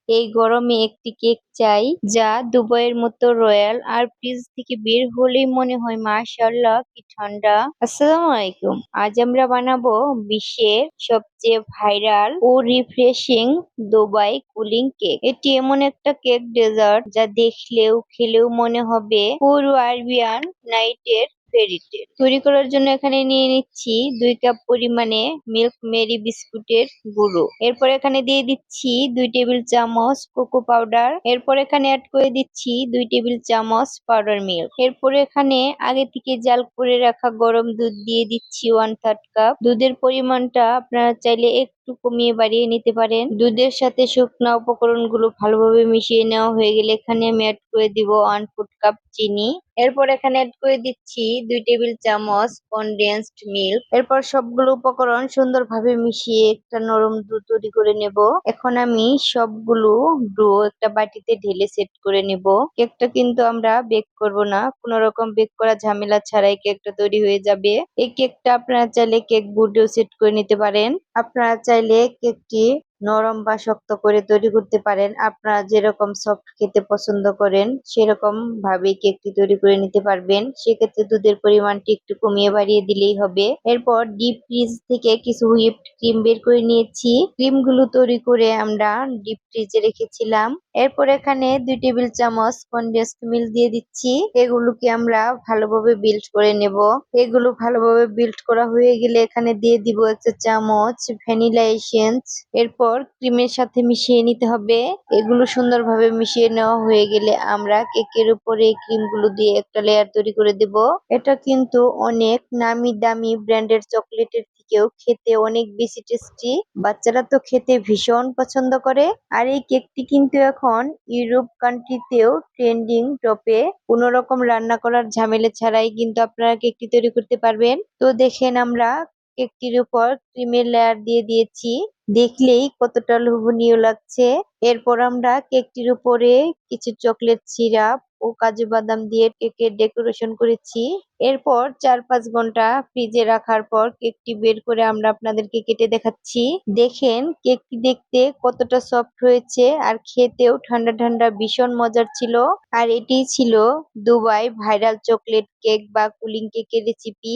এই গরমে একটি কেক চাই যা দুবাইয়ের মতো রয়্যাল আর ফ্রিজ থেকে বের হলেই মনে হয় মাশাআল্লাহ কি ঠান্ডা। আসসালামু আলাইকুম। আজ আমরা বানাবো বিশ্বের সবচেয়ে ভাইরাল ও রিফ্রেশিং দুবাই কুলিং কেক। এটি এমন একটা কেক ডেজার্ট যা দেখলেও খেলেও মনে হবে পুরো আরবিয়ান নাইটের ফেরিটেল। তৈরি করার জন্য এখানে নিয়ে নিচ্ছি 2 কাপ পরিমাণে মিল্ক মেরি বিস্কুটের গুঁড়ো। এরপর এখানে দিয়ে দিচ্ছি 2 টেবিল চামচ কোকো পাউডার। এরপর এখানে অ্যাড করে দিচ্ছি 2 টেবিল চামচ পাউডার মিল্ক। এরপর এখানে আগে থেকে জাল করে রাখা গরম দুধ দিয়ে দিচ্ছি 1/3 কাপ। দুধের পরিমাণটা আপনারা চাইলে একটু কমিয়ে বাড়িয়ে নিতে পারেন। দুধের সাথে শুকনা উপকরণগুলো ভালোভাবে মিশিয়ে নেওয়া হয়ে গেলে এখানে আমি অ্যাড করে দিব 1/4 কাপ চিনি। এরপর এখানে অ্যাড করে দিচ্ছি 2 টেবিল চামচ কনডেন্সড মিল্ক। এরপর সবগুলো উপকরণ সুন্দরভাবে মিশিয়ে একটা নরম ডো তৈরি করে নেব। এখন আমি সবগুলো ডো একটা বাটিতে ঢেলে সেট করে নেব। কেকটা কিন্তু আমরা বেক করব না, কোনো রকম বেক করা ঝামেলা ছাড়াই কেকটা তৈরি হয়ে যাবে। এই কেকটা আপনারা চাইলে কেক বোর্ডেও সেট করে নিতে পারেন। আপনারা চাইলে কেকটি নরম বা শক্ত করে তৈরি করতে পারেন। আপনারা যেরকম সফট খেতে পছন্দ করেন সেরকম ভাবে কেকটি তৈরি করে নিতে পারবেন। সেক্ষেত্রে দুধের পরিমাণটি একটু কমিয়ে বাড়িয়ে দিলেই হবে। এরপর ডিপ ফ্রিজ থেকে কিছু হুইপড ক্রিম বের করে নিয়েছি। ক্রিমগুলো তৈরি করে আমরা ডিপ ফ্রিজে রেখেছিলাম। এরপর এখানে 2 টেবিল চামচ কনডেন্সড মিল্ক দিয়ে দিচ্ছি। এগুলোকে আমরা ভালোভাবে বিল্ড করে নেব। এগুলো ভালোভাবে বিল্ড করা হয়ে গেলে এখানে দিয়ে দিব 1 চা চামচ ভ্যানিলা এসেন্স। এরপর ক্রিমের সাথে মিশিয়ে নিতে হবে। এগুলো সুন্দরভাবে মিশিয়ে নেওয়া হয়ে গেলে আমরা কেকের উপরে এই ক্রিমগুলো দিয়ে একটা লেয়ার তৈরি করে দেব। এটা কিন্তু অনেক নামি দামি ব্র্যান্ডের চকলেটের থেকেও খেতে অনেক বেশি টেস্টি। বাচ্চারা তো খেতে ভীষণ পছন্দ করে। আর এই কেকটি কিন্তু এখন ইউরোপ কান্ট্রিতেও ট্রেন্ডিং টপে। কোনো রকম রান্না করার ঝামেলা ছাড়াই কিন্তু আপনারা কেকটি তৈরি করতে পারবেন। তো দেখেন আমরা কেকটির উপর ক্রিমের লেয়ার দিয়ে দিয়েছি। দেখলেই কতটা লোভনীয় লাগছে। এরপর আমরা কেকটির উপরে কিছু চকলেট সিরাপ ও কাজু বাদাম দিয়ে কেকের ডেকোরেশন করেছি। এরপর 4-5 ঘন্টা ফ্রিজে রাখার পর কেকটি বের করে আমরা আপনাদেরকে কেটে দেখাচ্ছি। দেখেন কেকটি দেখতে কতটা সফট হয়েছে আর খেতেও ঠান্ডা ঠান্ডা ভীষণ মজার ছিল। আর এটি ছিল দুবাই ভাইরাল চকলেট কেক বা কুলিং কেকের রেসিপি।